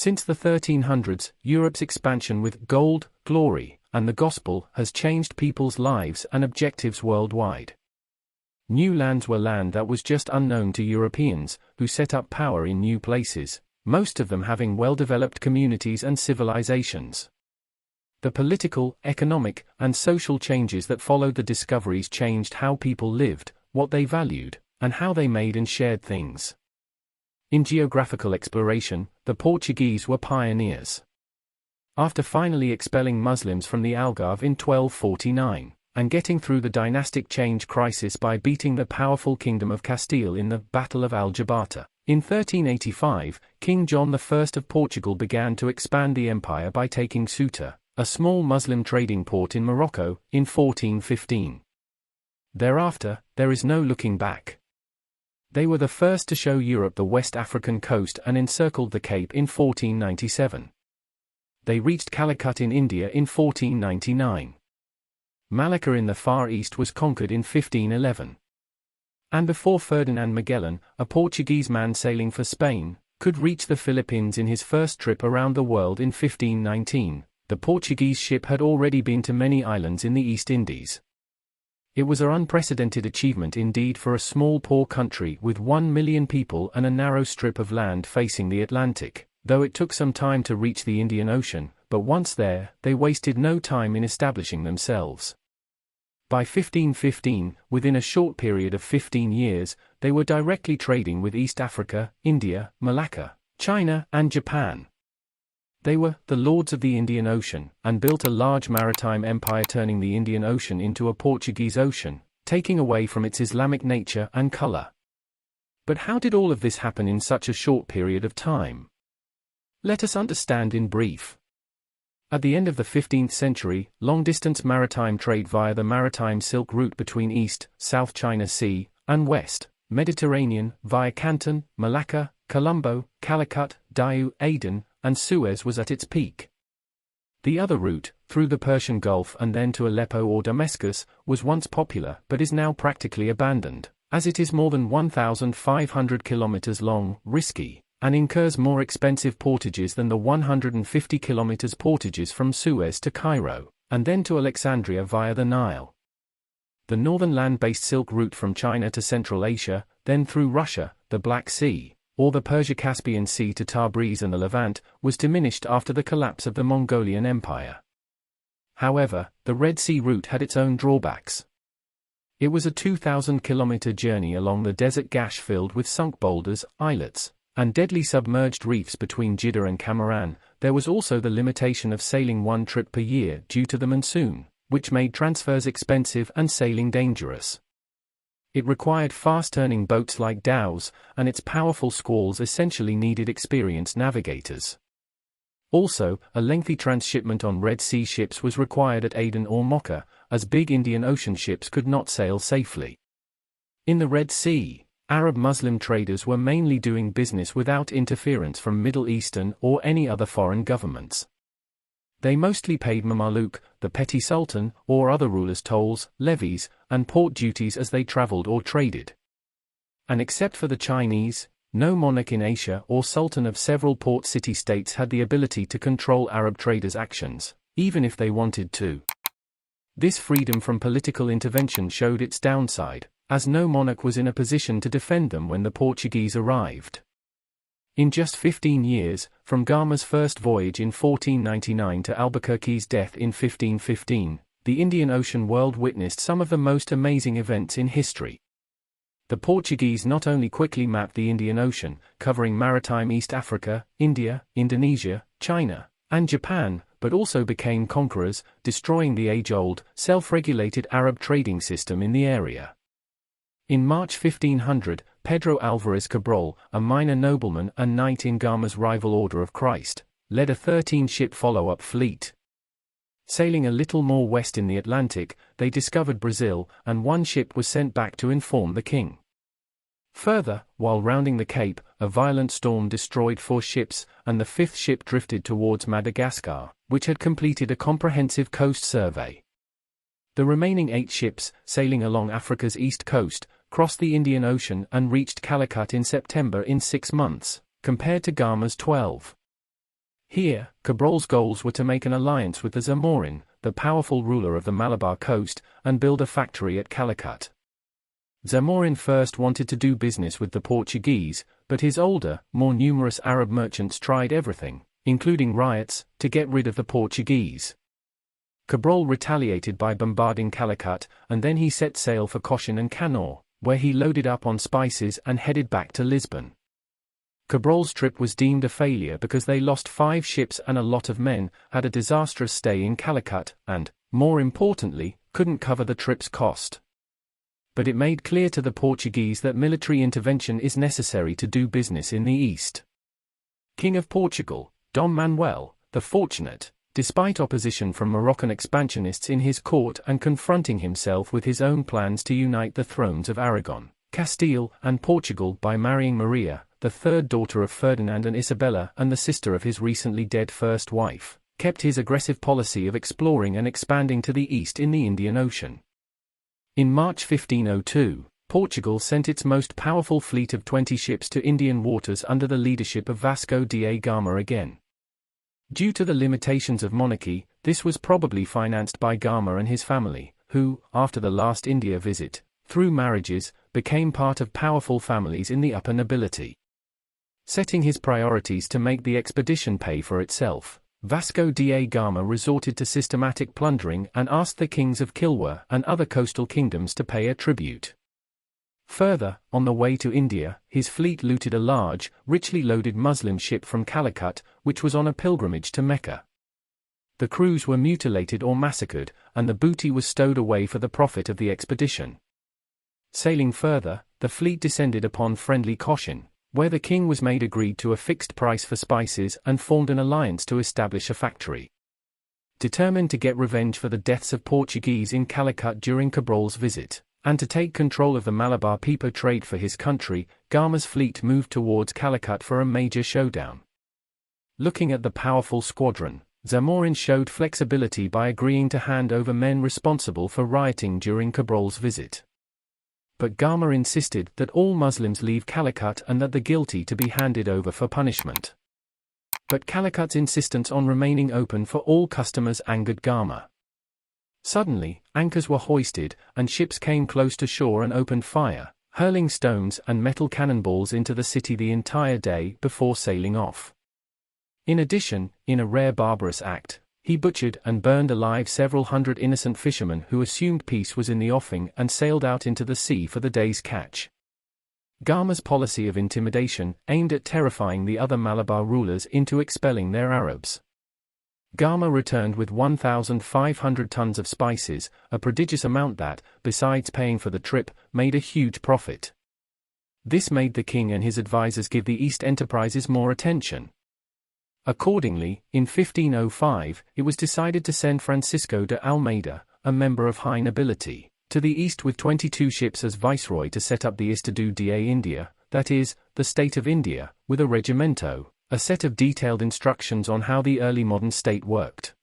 Since the 1300s, Europe's expansion with gold, glory, and the gospel has changed people's lives and objectives worldwide. New lands were land that was just unknown to Europeans, who set up power in new places, most of them having well-developed communities and civilizations. The political, economic, and social changes that followed the discoveries changed how people lived, what they valued, and how they made and shared things. In geographical exploration, the Portuguese were pioneers. After finally expelling Muslims from the Algarve in 1249, and getting through the dynastic change crisis by beating the powerful Kingdom of Castile in the Battle of Aljubarrota, in 1385, King John I of Portugal began to expand the empire by taking Ceuta, a small Muslim trading port in Morocco, in 1415. Thereafter, there is no looking back. They were the first to show Europe the West African coast and encircled the Cape in 1497. They reached Calicut in India in 1499. Malacca in the Far East was conquered in 1511. And before Ferdinand Magellan, a Portuguese man sailing for Spain, could reach the Philippines in his first trip around the world in 1519, the Portuguese ship had already been to many islands in the East Indies. It was an unprecedented achievement indeed for a small poor country with 1 million people and a narrow strip of land facing the Atlantic, though it took some time to reach the Indian Ocean, but once there, they wasted no time in establishing themselves. By 1515, within a short period of 15 years, they were directly trading with East Africa, India, Malacca, China, and Japan. They were the lords of the Indian Ocean, and built a large maritime empire, turning the Indian Ocean into a Portuguese ocean, taking away from its Islamic nature and color. But how did all of this happen in such a short period of time? Let us understand in brief. At the end of the 15th century, long-distance maritime trade via the maritime Silk Route between East, South China Sea, and West, Mediterranean, via Canton, Malacca, Colombo, Calicut, Diu, Aden, and Suez was at its peak. The other route, through the Persian Gulf and then to Aleppo or Damascus, was once popular but is now practically abandoned, as it is more than 1,500 kilometers long, risky, and incurs more expensive portages than the 150 kilometers portages from Suez to Cairo, and then to Alexandria via the Nile. The northern land-based Silk Route from China to Central Asia, then through Russia, the Black Sea, or the Persia-Caspian Sea to Tabriz and the Levant, was diminished after the collapse of the Mongolian Empire. However, the Red Sea route had its own drawbacks. It was a 2,000-kilometer journey along the desert gash filled with sunk boulders, islets, and deadly submerged reefs between Jeddah and Camaran. There was also the limitation of sailing one trip per year due to the monsoon, which made transfers expensive and sailing dangerous. It required fast-turning boats like dhows, and its powerful squalls essentially needed experienced navigators. Also, a lengthy transshipment on Red Sea ships was required at Aden or Mocha, as big Indian Ocean ships could not sail safely. In the Red Sea, Arab Muslim traders were mainly doing business without interference from Middle Eastern or any other foreign governments. They mostly paid Mamaluk, the petty sultan, or other rulers tolls, levies, and port duties as they traveled or traded. And except for the Chinese, no monarch in Asia or sultan of several port city-states had the ability to control Arab traders' actions, even if they wanted to. This freedom from political intervention showed its downside, as no monarch was in a position to defend them when the Portuguese arrived. In just 15 years, from Gama's first voyage in 1499 to Albuquerque's death in 1515, the Indian Ocean world witnessed some of the most amazing events in history. The Portuguese not only quickly mapped the Indian Ocean, covering maritime East Africa, India, Indonesia, China, and Japan, but also became conquerors, destroying the age-old, self-regulated Arab trading system in the area. In March 1500, Pedro Alvarez Cabral, a minor nobleman and knight in Gama's rival Order of Christ, led a 13-ship follow-up fleet. Sailing a little more west in the Atlantic, they discovered Brazil, and one ship was sent back to inform the king. Further, while rounding the Cape, a violent storm destroyed 4 ships, and the 5th ship drifted towards Madagascar, which had completed a comprehensive coast survey. The remaining 8 ships, sailing along Africa's east coast, crossed the Indian Ocean and reached Calicut in September in 6 months, compared to Gama's 12. Here, Cabral's goals were to make an alliance with the Zamorin, the powerful ruler of the Malabar coast, and build a factory at Calicut. Zamorin first wanted to do business with the Portuguese, but his older, more numerous Arab merchants tried everything, including riots, to get rid of the Portuguese. Cabral retaliated by bombarding Calicut, and then he set sail for Cochin and Canor, where he loaded up on spices and headed back to Lisbon. Cabral's trip was deemed a failure because they lost 5 ships and a lot of men, had a disastrous stay in Calicut, and, more importantly, couldn't cover the trip's cost. But it made clear to the Portuguese that military intervention is necessary to do business in the East. King of Portugal, Dom Manuel, the Fortunate, despite opposition from Moroccan expansionists in his court and confronting himself with his own plans to unite the thrones of Aragon, Castile, and Portugal by marrying Maria, the third daughter of Ferdinand and Isabella and the sister of his recently dead first wife, kept his aggressive policy of exploring and expanding to the east in the Indian Ocean. In March 1502, Portugal sent its most powerful fleet of 20 ships to Indian waters under the leadership of Vasco da Gama again. Due to the limitations of monarchy, this was probably financed by Gama and his family, who, after the last India visit, through marriages, became part of powerful families in the upper nobility. Setting his priorities to make the expedition pay for itself, Vasco da Gama resorted to systematic plundering and asked the kings of Kilwa and other coastal kingdoms to pay a tribute. Further, on the way to India, his fleet looted a large, richly loaded Muslim ship from Calicut, which was on a pilgrimage to Mecca. The crews were mutilated or massacred, and the booty was stowed away for the profit of the expedition. Sailing further, the fleet descended upon friendly Cochin, where the king was made agreed to a fixed price for spices and formed an alliance to establish a factory. Determined to get revenge for the deaths of Portuguese in Calicut during Cabral's visit, and to take control of the Malabar pepo trade for his country, Gama's fleet moved towards Calicut for a major showdown. Looking at the powerful squadron, Zamorin showed flexibility by agreeing to hand over men responsible for rioting during Cabral's visit. But Gama insisted that all Muslims leave Calicut and that the guilty to be handed over for punishment. But Calicut's insistence on remaining open for all customers angered Gama. Suddenly, anchors were hoisted, and ships came close to shore and opened fire, hurling stones and metal cannonballs into the city the entire day before sailing off. In addition, in a rare barbarous act, he butchered and burned alive several hundred innocent fishermen who assumed peace was in the offing and sailed out into the sea for the day's catch. Gama's policy of intimidation aimed at terrifying the other Malabar rulers into expelling their Arabs. Gama returned with 1,500 tons of spices, a prodigious amount that, besides paying for the trip, made a huge profit. This made the king and his advisors give the East enterprises more attention. Accordingly, in 1505, it was decided to send Francisco de Almeida, a member of high nobility, to the east with 22 ships as viceroy to set up the Estado de India, that is, the state of India, with a regimento, a set of detailed instructions on how the early modern state worked.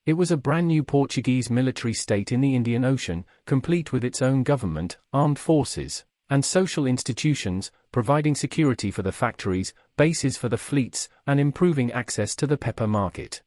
It was a brand new Portuguese military state in the Indian Ocean, complete with its own government, armed forces, and social institutions, providing security for the factories, bases for the fleets, and improving access to the pepper market.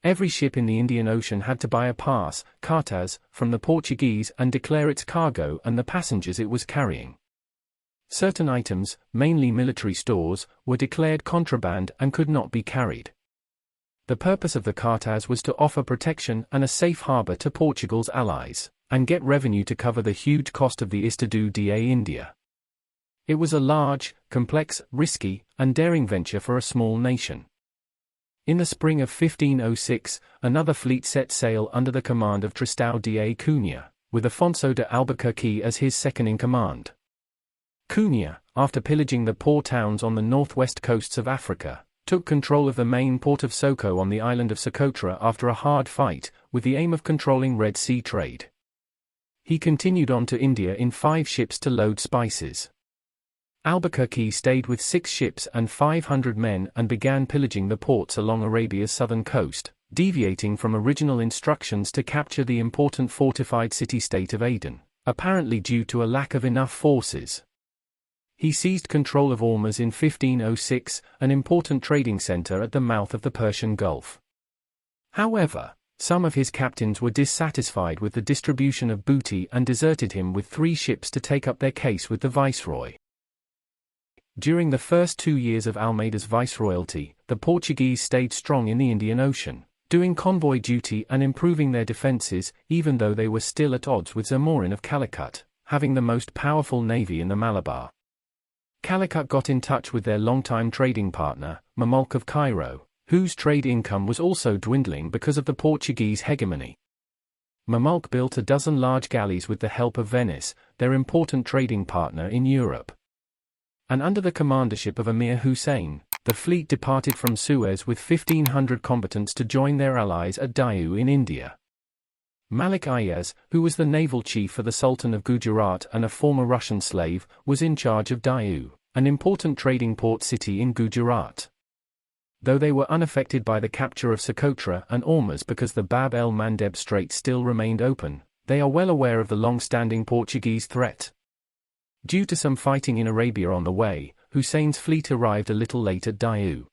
Every ship in the Indian Ocean had to buy a pass, cartas, from the Portuguese and declare its cargo and the passengers it was carrying. Certain items, mainly military stores, were declared contraband and could not be carried. The purpose of the cartas was to offer protection and a safe harbor to Portugal's allies, and get revenue to cover the huge cost of the Estado de India. It was a large, complex, risky, and daring venture for a small nation. In the spring of 1506, another fleet set sail under the command of Tristão de Cunha, with Afonso de Albuquerque as his second-in-command. Cunha, after pillaging the poor towns on the northwest coasts of Africa, took control of the main port of Soco on the island of Socotra after a hard fight, with the aim of controlling Red Sea trade. He continued on to India in 5 ships to load spices. Albuquerque stayed with 6 ships and 500 men and began pillaging the ports along Arabia's southern coast, deviating from original instructions to capture the important fortified city-state of Aden, apparently due to a lack of enough forces. He seized control of Ormuz in 1506, an important trading center at the mouth of the Persian Gulf. However, some of his captains were dissatisfied with the distribution of booty and deserted him with 3 ships to take up their case with the viceroy. During the first 2 years of Almeida's viceroyalty, the Portuguese stayed strong in the Indian Ocean, doing convoy duty and improving their defenses, even though they were still at odds with Zamorin of Calicut, having the most powerful navy in the Malabar. Calicut got in touch with their longtime trading partner, Malacca of Cairo, whose trade income was also dwindling because of the Portuguese hegemony. Malacca built a dozen large galleys with the help of Venice, their important trading partner in Europe. And under the commandership of Emir Hussein, the fleet departed from Suez with 1,500 combatants to join their allies at Diu in India. Malik Ayaz, who was the naval chief for the Sultan of Gujarat and a former Russian slave, was in charge of Diu, an important trading port city in Gujarat. Though they were unaffected by the capture of Socotra and Ormuz because the Bab el-Mandeb Strait still remained open, they are well aware of the long-standing Portuguese threat. Due to some fighting in Arabia on the way, Hussein's fleet arrived a little late at Diu.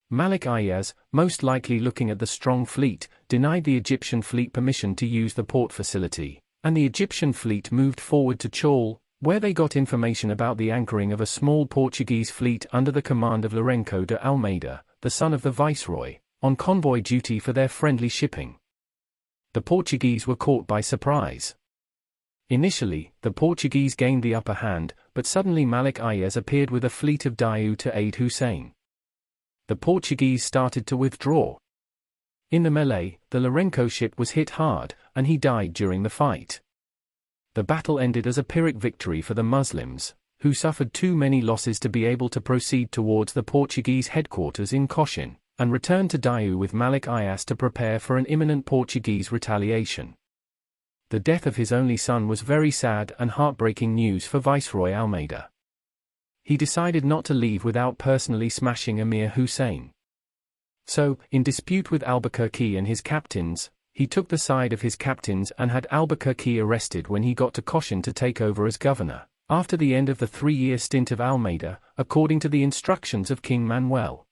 Malik Ayaz, most likely looking at the strong fleet, denied the Egyptian fleet permission to use the port facility, and the Egyptian fleet moved forward to Chaul, where they got information about the anchoring of a small Portuguese fleet under the command of Lourenço de Almeida, the son of the viceroy, on convoy duty for their friendly shipping. The Portuguese were caught by surprise. Initially, the Portuguese gained the upper hand, but suddenly Malik Ayaz appeared with a fleet of Diu to aid Hussein. The Portuguese started to withdraw. In the melee, the Lourenço ship was hit hard, and he died during the fight. The battle ended as a Pyrrhic victory for the Muslims, who suffered too many losses to be able to proceed towards the Portuguese headquarters in Cochin, and returned to Diu with Malik Ayaz to prepare for an imminent Portuguese retaliation. The death of his only son was very sad and heartbreaking news for Viceroy Almeida. He decided not to leave without personally smashing Emir Hussein. So, in dispute with Albuquerque and his captains, he took the side of his captains and had Albuquerque arrested when he got to Cochin to take over as governor, after the end of the 3-year stint of Almeida, according to the instructions of King Manuel.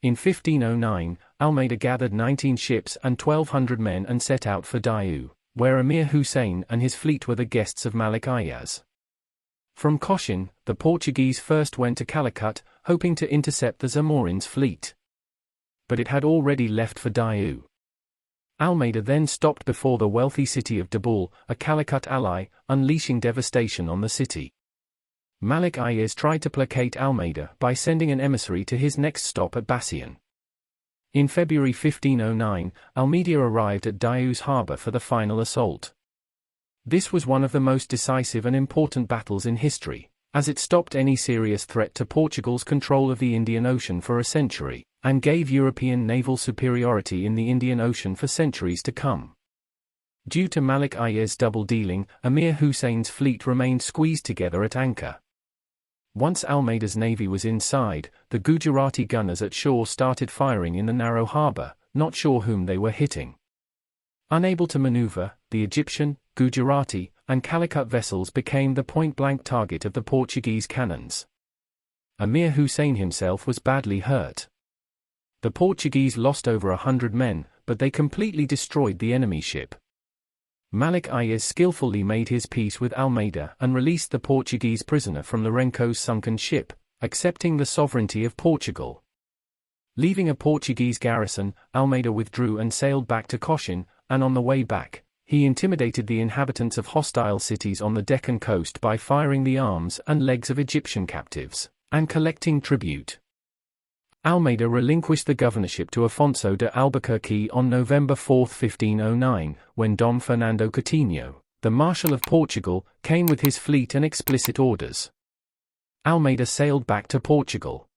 In 1509, Almeida gathered 19 ships and 1,200 men and set out for Diu, where Emir Hussein and his fleet were the guests of Malik Ayaz. From Cochin, the Portuguese first went to Calicut, hoping to intercept the Zamorin's fleet. But it had already left for Diu. Almeida then stopped before the wealthy city of Dabul, a Calicut ally, unleashing devastation on the city. Malik Ayaz tried to placate Almeida by sending an emissary to his next stop at Basian. In February 1509, Almeida arrived at Diu's harbour for the final assault. This was one of the most decisive and important battles in history, as it stopped any serious threat to Portugal's control of the Indian Ocean for a century, and gave European naval superiority in the Indian Ocean for centuries to come. Due to Malik Ayaz's double-dealing, Emir Hussein's fleet remained squeezed together at anchor. Once Almeida's navy was inside, the Gujarati gunners at shore started firing in the narrow harbour, not sure whom they were hitting. Unable to maneuver, the Egyptian, Gujarati, and Calicut vessels became the point-blank target of the Portuguese cannons. Emir Hussein himself was badly hurt. The Portuguese lost over 100 men, but they completely destroyed the enemy ship. Malik Ayaz skillfully made his peace with Almeida and released the Portuguese prisoner from Lourenço's sunken ship, accepting the sovereignty of Portugal. Leaving a Portuguese garrison, Almeida withdrew and sailed back to Cochin, and on the way back, he intimidated the inhabitants of hostile cities on the Deccan coast by firing the arms and legs of Egyptian captives, and collecting tribute. Almeida relinquished the governorship to Afonso de Albuquerque on November 4, 1509, when Dom Fernando Coutinho, the Marshal of Portugal, came with his fleet and explicit orders. Almeida sailed back to Portugal.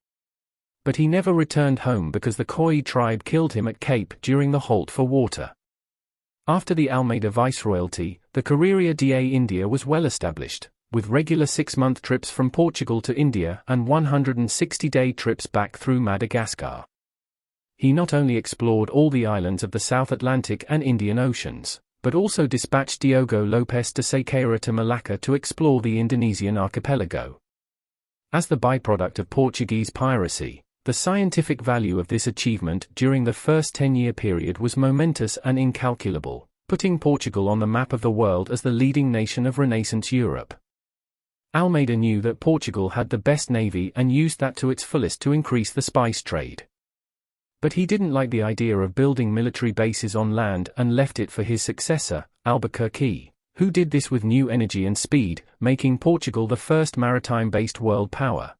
But he never returned home because the Khoi tribe killed him at Cape during the halt for water. After the Almeida viceroyalty, the Carreira da India was well established, with regular 6-month trips from Portugal to India and 160-day trips back through Madagascar. He not only explored all the islands of the South Atlantic and Indian Oceans, but also dispatched Diogo Lopes de Sequeira to Malacca to explore the Indonesian archipelago. As the byproduct of Portuguese piracy, the scientific value of this achievement during the first 10-year period was momentous and incalculable, putting Portugal on the map of the world as the leading nation of Renaissance Europe. Almeida knew that Portugal had the best navy and used that to its fullest to increase the spice trade. But he didn't like the idea of building military bases on land and left it for his successor, Albuquerque, who did this with new energy and speed, making Portugal the first maritime-based world power.